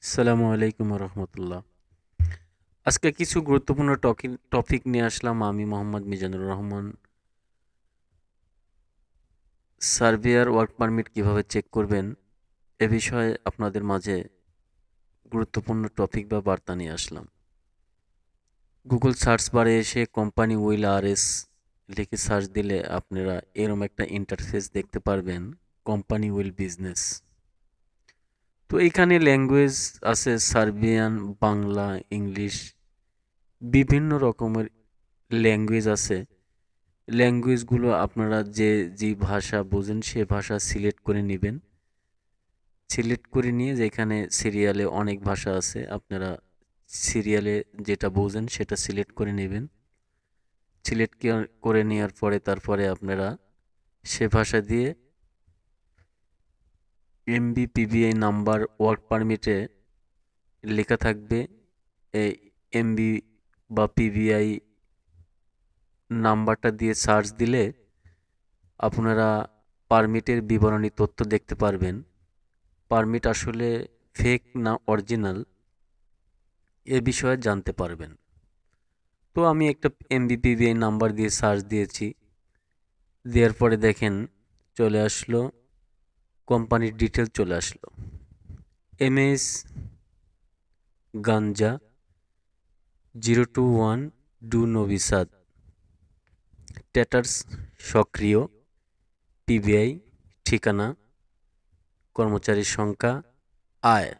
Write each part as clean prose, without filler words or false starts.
আসসালামু আলাইকুম রহমতুল্লাহ। আজকে কিছু গুরুত্বপূর্ণ টপিক নিয়ে আসলাম। আমি মোহাম্মদ মিজানুর রহমান। সার্বিয়ার ওয়ার্ক পারমিট কিভাবে চেক করবেন এ বিষয়ে আপনাদের মাঝে গুরুত্বপূর্ণ টপিক বা বার্তা নিয়ে আসলাম। গুগল সার্চ বারে এসে কোম্পানি উইল আরএস লিখে সার্চ দিলে আপনারা এরম একটা ইন্টারফেস দেখতে পারবেন, কোম্পানি উইল বিজনেস। তো এখানে ল্যাঙ্গুয়েজ আছে সার্বিয়ান, বাংলা, ইংলিশ, বিভিন্ন রকমের ল্যাঙ্গুয়েজ আছে। ল্যাঙ্গুয়েজগুলো আপনারা যে ভাষা বোঝেন সে ভাষা সিলেক্ট করে নেবেন। সিলেক্ট করে নিয়ে যেখানে সিরিয়ালে অনেক ভাষা আছে, আপনারা সিরিয়ালে যেটা বোঝেন সেটা সিলেক্ট করে নেবেন। সিলেক্ট করে নেওয়ার পরে তারপরে আপনারা সে ভাষা দিয়ে এমবি-পিবিআই নাম্বার ওয়ার্ক পারমিটে লেখা থাকবে। এই এমবি বা পিবিআই নাম্বারটা দিয়ে সার্চ দিলে আপনারা পারমিটের বিবরণী তথ্য দেখতে পারবেন। পারমিট আসলে ফেক না অরিজিনাল এ বিষয়ে জানতে পারবেন। তো আমি একটা এমবিপিবিআই নাম্বার দিয়ে সার্চ দিয়েছি। দেওয়ার পরে দেখেন চলে আসলো, কোম্পানির ডিটেল চলে আসলো। MS ganja 021 do Novi Saad, status সক্রিয়, পিবিআই, ঠিকানা, কর্মচারীর সংখ্যা, আয়।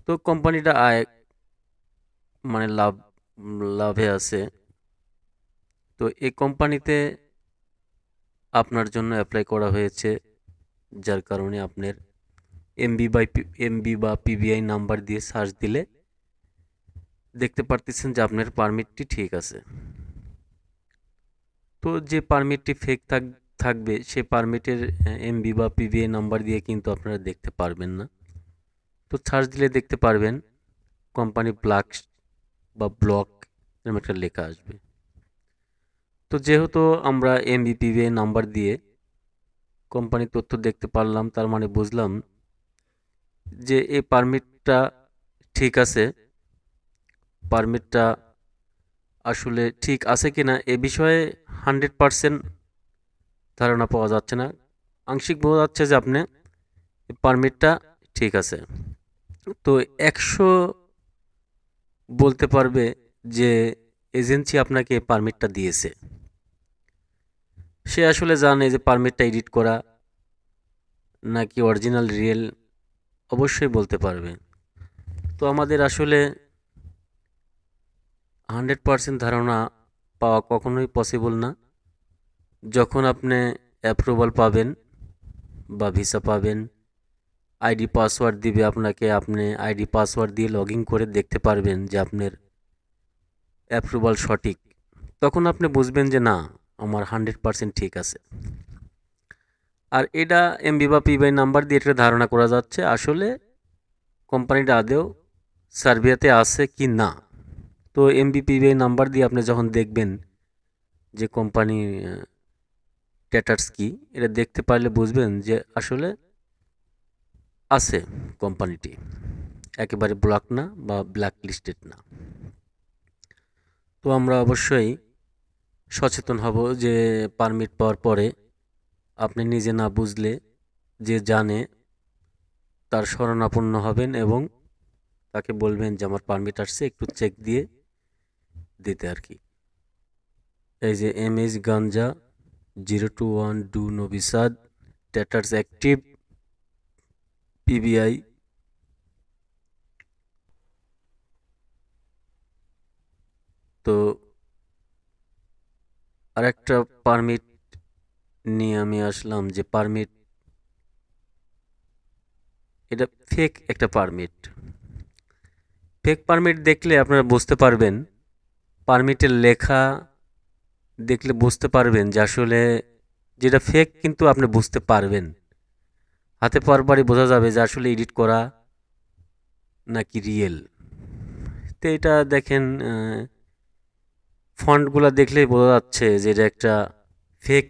তো কোম্পানিটা আয় মানে লাভে আছে। তো এই কোম্পানিতে আপনার জন্য অ্যাপ্লাই করা হয়েছে, যার কারণে আপনার এমবি বা পিবিআই নাম্বার দিয়ে সার্চ দিলে দেখতে পারতেছেন যে আপনার পারমিটটি ঠিক আছে। তো যে পারমিটটি ফেক থাকবে সে পারমিটের এমবি বা পিবিআই নাম্বার দিয়ে কিন্তু আপনারা দেখতে পারবেন না। তো সার্চ দিলে দেখতে পারবেন কোম্পানি ব্লক এরকম একটা লেখা আসবে। তো যেহেতু আমরা এমবিপিবিআই নাম্বার দিয়ে কোম্পানির তথ্য দেখতে পারলাম, তার মানে বুঝলাম যে এই পারমিটটা ঠিক আছে। পারমিটটা আসলে ঠিক আছে কিনা এ বিষয়ে 100% ধারণা পাওয়া যাচ্ছে না। আংশিক বোঝা যাচ্ছে যে আপনি পারমিটটা ঠিক আছে। তো 100 বলতে পারবে যে এজেন্সি আপনাকে পারমিটটা দিয়েছে, সে আসলে জানে যে পারমিটটা এডিট করা নাকি অরিজিনাল রিয়েল, অবশ্যই বলতে পারবে। তো আমাদের আসলে 100% ধারণা পাওয়া কখনোই পসিবল না। যখন আপনি অ্যাপ্রুভাল পাবেন বা ভিসা পাবেন, আইডি পাসওয়ার্ড দিবে আপনাকে, আপনি আইডি পাসওয়ার্ড দিয়ে লগ ইন করে দেখতে পারবেন যে আপনার অ্যাপ্রুভাল সঠিক। তখন আপনি বুঝবেন যে না, আমার 100% ঠিক আছে। আর এটা এমবি বা পিবিআই নাম্বার দিয়ে এটা ধারণা করা যাচ্ছে আসলে কোম্পানিটা আদৌ সার্বিয়াতে আছে কি না। তো এমবিপিবিআই নাম্বার দিয়ে আপনি যখন দেখবেন যে কোম্পানি স্ট্যাটাস কি, এটা দেখতে পারলে বুঝবেন যে আসলে আছে কোম্পানিটি, একেবারে ব্লক না বা ব্ল্যাক লিস্টেড না। তো আমরা অবশ্যই সচেতন হব যে পারমিট পাওয়ার পরে আপনি নিজে না বুঝলে যে জানে তার শরণাপন্ন হবেন এবং তাকে বলবেন যে আমার পারমিট আসছে, একটু চেক দিয়ে দিতে আর কি। এই যে MS ganja 021 do Novi Saad, status active, PBI. তো আরেকটা পারমিট নিয়ে আমি আসলাম যে পারমিট, এটা ফেক একটা পারমিট। ফেক পারমিট দেখলে আপনারা বুঝতে পারবেন, পারমিটের লেখা দেখলে বুঝতে পারবেন যে আসলে যেটা ফেক কিন্তু আপনি বুঝতে পারবেন, হাতে পরবারই বোঝা যাবে যে আসলে এডিট করা নাকি রিয়েল। তো এটা দেখেন ফন্টগুলো দেখলেই বোঝা যাচ্ছে যে এটা একটা ফেক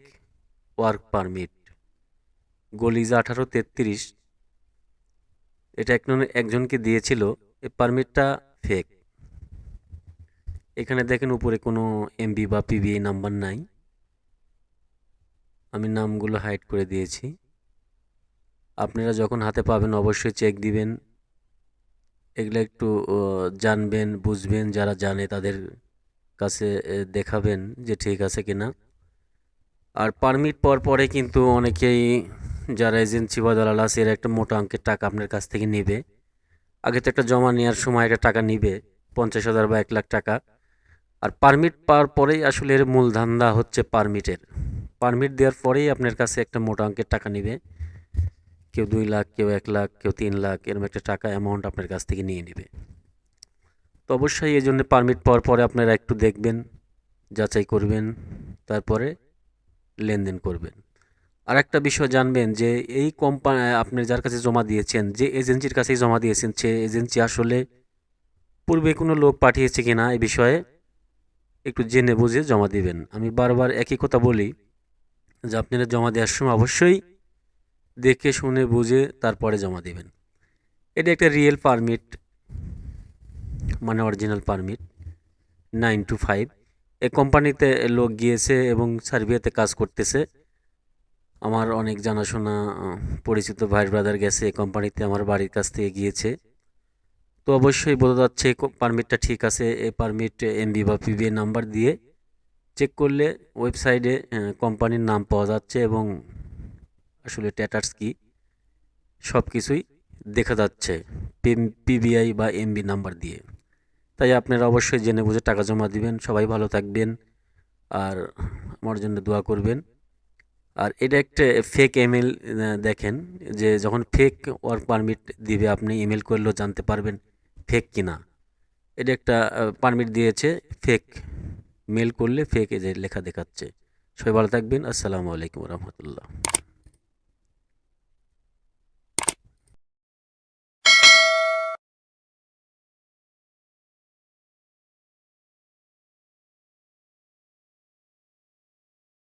ওয়ার্ক পারমিট। গলিজা 1833 এটা একজনকে দিয়েছিল। এই পারমিটটা ফেক। এখানে দেখেন উপরে কোনো এমবি বা পিবিআই নাম্বার নাই। আমি নামগুলো হাইড করে দিয়েছি। আপনারা যখন হাতে পাবেন অবশ্যই চেক দিবেন। এগুলো একটু জানবেন, বুঝবেন, যারা জানে তাদের কাছে দেখাবেন যে ঠিক আছে কিনা। আর পারমিট পাওয়ার পরে কিন্তু অনেকেই যারা এজেন্সি বা দালাল আছে এরা একটা মোটা অঙ্কের টাকা আপনার কাছ থেকে নেবে। আগে তো একটা জমা নেওয়ার সময় একটা টাকা নিবে 50,000 বা 1 লাখ টাকা। আর পারমিট পাওয়ার পরেই আসলে এর মূল ধান্দা হচ্ছে পারমিটের। পারমিট দেওয়ার পরেই আপনার কাছে একটা মোটা অঙ্কের টাকা নেবে। কেউ 2 লাখ, কেউ 1 লাখ, কেউ 3 লাখ, এরকম একটা টাকা অ্যামাউন্ট আপনার কাছ থেকে নিয়ে নেবে। তো অবশ্যই এই জন্য পারমিট পাওয়ার পরে আপনারা একটু দেখবেন, যাচাই করবেন, তারপরে লেনদেন করবেন। আর একটা বিষয় জানবেন যে এই কোম্পানি আপনি যার কাছে জমা দিয়েছেন, যে এজেন্সির কাছেই জমা দিয়েছেন, সে এজেন্সি আসলে পূর্বে কোনো লোক পাঠিয়েছে কিনা এই বিষয়ে একটু জেনে বুঝে জমা দিবেন। আমি বারবার একই কথা বলি যে আপনারা জমা দেওয়ার সময় অবশ্যই দেখে শুনে বুঝে তারপরে জমা দিবেন। এটা একটা রিয়েল পারমিট, মানে অরিজিনাল পারমিট 9 to 5। এই কোম্পানিতে লোক গিয়েছে এবং সার্বিয়াতে কাজ করতেছে। আমার অনেক জানাশোনা পরিচিত ভাই ব্রাদার গেছে এই কোম্পানিতে, আমার বাড়ির কাছ থেকে গিয়েছে। তো অবশ্যই বোঝা যাচ্ছে পারমিটটা ঠিক আছে। এই পারমিট এমবি বা পিবিএ নাম্বার দিয়ে চেক করলে ওয়েবসাইটে কোম্পানির নাম পাওয়া যাচ্ছে এবং আসলে স্ট্যাটাস কি সব কিছুই দেখা যাচ্ছে পিবিআই বা এমবি নাম্বার দিয়ে। তাই আপনারা অবশ্যই জেনে বুঝে টাকা জমা দিবেন। সবাই ভালো থাকবেন আর আমার জন্য দোয়া করবেন। আর এটা একটা ফেক ইমেল। দেখেন যে যখন ফেক ওয়ার্ক পারমিট দিবে আপনি ইমেল করলেও জানতে পারবেন ফেক কিনা। এটা একটা পারমিট দিয়েছে ফেক, মেল করলে ফেক এ যে লেখা দেখাচ্ছে। সবাই ভালো থাকবেন। আসসালামু আলাইকুম রহমতুল্লাহ।